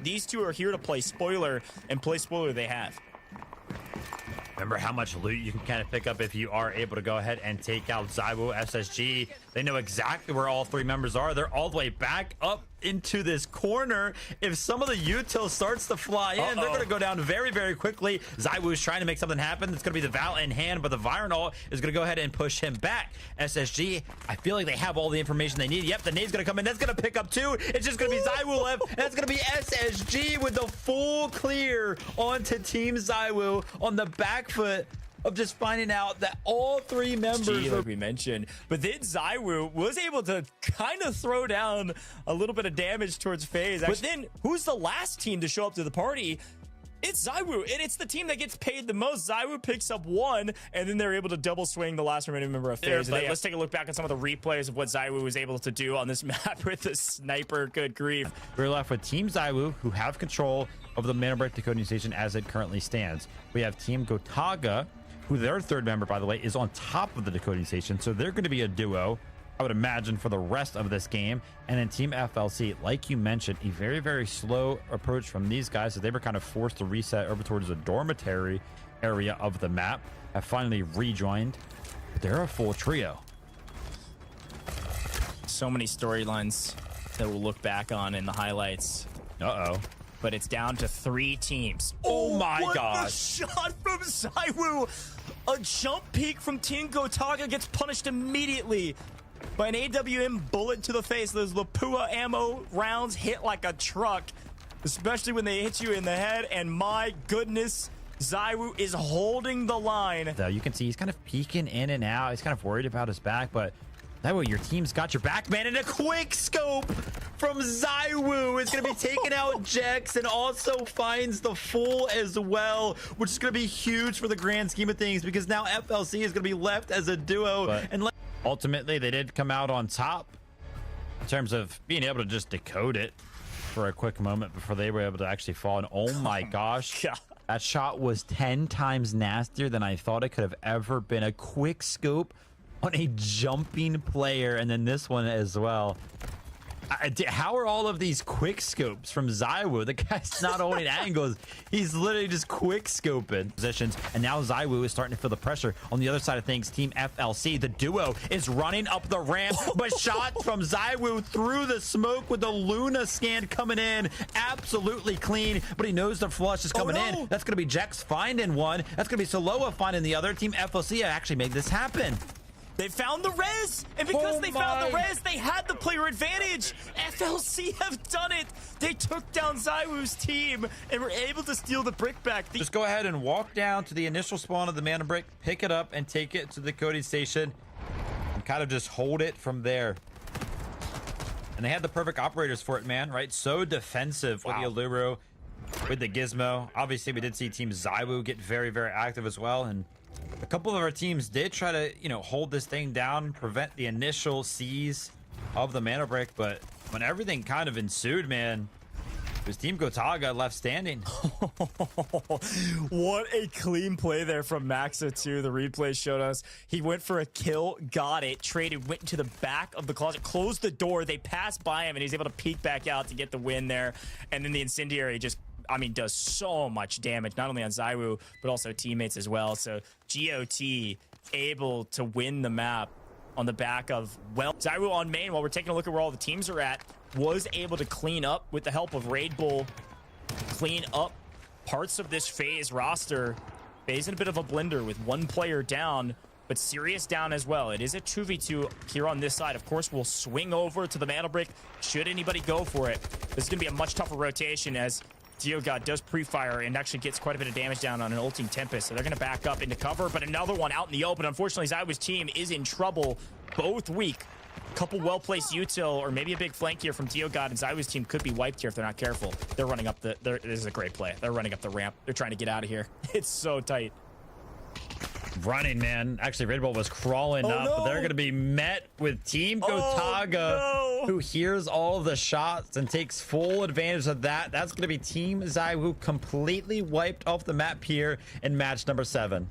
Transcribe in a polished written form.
These two are here to play spoiler, and play spoiler they have. Remember how much loot you can kind of pick up if you are able to go ahead and take out zywOo, SSG. They know exactly where all three members are. They're all the way back up into this corner. If some of the util starts to fly in, they're going to go down very, very quickly. zywOo is trying to make something happen. It's going to be the Val in hand, but the Vironol is going to go ahead and push him back. SSG, I feel like they have all the information they need. Yep, the nade's going to come in. That's going to pick up two. It's just going to be zywOo left. And that's going to be SSG with the full clear onto Team zywOo on the back foot of just finding out that all three members, like we mentioned, but then zywOo was able to kind of throw down a little bit of damage towards FaZe. But then who's the last team to show up to the party? It's zywOo, and it's the team that gets paid the most. zywOo picks up one, and then they're able to double swing the last remaining member of FaZe. Let's take a look back at some of the replays of what zywOo was able to do on this map with the sniper. Good grief. We're left with Team zywOo, who have control of the Mana Break decoding station as it currently stands. We have Team Gotaga, who their third member, by the way, is on top of the decoding station. So they're going to be a duo, I would imagine, for the rest of this game. And then Team FLC, like you mentioned, a very, very slow approach from these guys as they were kind of forced to reset over towards the dormitory area of the map, have finally rejoined. But they're a full trio. So many storylines that we'll look back on in the highlights. But it's down to 3 teams. Oh my gosh. A shot from zywOo. A jump peek from Team Gotaga gets punished immediately by an AWM bullet to the face. Those Lapua ammo rounds hit like a truck, especially when they hit you in the head. And my goodness, zywOo is holding the line. You can see he's kind of peeking in and out. He's kind of worried about his back, but that way your team's got your back, man. And a quick scope from zywOo is going to be taking out Jex and also finds the full as well, which is going to be huge for the grand scheme of things because now FLC is going to be left as a duo. And ultimately, they did come out on top in terms of being able to just decode it for a quick moment before they were able to actually fall. And oh my gosh, that shot was 10 times nastier than I thought it could have ever been. A quick scope on a jumping player, and then this one as well. How are all of these quick scopes from zywOo? The guy's not holding angles. He's literally just quick scoping positions. And now zywOo is starting to feel the pressure. On the other side of things, Team FLC, the duo, is running up the ramp. But shots from zywOo through the smoke with the Luna scan coming in. Absolutely clean. But he knows the flush is coming in. That's going to be Jex finding one. That's going to be Soloa finding the other. Team FLC actually made this happen. They found the res, and because they found the res, they had the player advantage. FLC have done it. They took down zywOo's team and were able to steal the brick back. Just go ahead and walk down to the initial spawn of the mana brick, pick it up, and take it to the coding station, and kind of just hold it from there. And they had the perfect operators for it, man, right? So defensive with the Alluro, with the Gizmo. Obviously, we did see Team zywOo get very, very active as well, and a couple of our teams did try to, hold this thing down, prevent the initial seize of the mana brick, but when everything kind of ensued, man, it was Team Gotaga left standing. What a clean play there from Maxa, too. The replay showed us he went for a kill, got it, traded, went into the back of the closet, closed the door. They passed by him, and he's able to peek back out to get the win there. And then the incendiary just, does so much damage, not only on zywOo, but also teammates as well. So GOT able to win the map on the back of, zywOo on main, while we're taking a look at where all the teams are at, was able to clean up with the help of Raid Bull, clean up parts of this FaZe roster. FaZe in a bit of a blender with one player down, but Sirius down as well. It is a 2v2 here on this side. Of course, we'll swing over to the mana brick should anybody go for it. This is going to be a much tougher rotation as DioGod does pre-fire and actually gets quite a bit of damage down on an ulting Tempest. So they're going to back up into cover, but another one out in the open. Unfortunately, zywOo's team is in trouble, both weak. Couple well-placed util, or maybe a big flank here from DioGod, and zywOo's team could be wiped here if they're not careful. They're running up the... This is a great play. They're running up the ramp. They're trying to get out of here. It's so tight. Running, man. Actually, Red Bull was crawling up, but they're going to be met with Team Gotaga, who hears all of the shots and takes full advantage of that. That's going to be Team zywOo completely wiped off the map here in match number 7.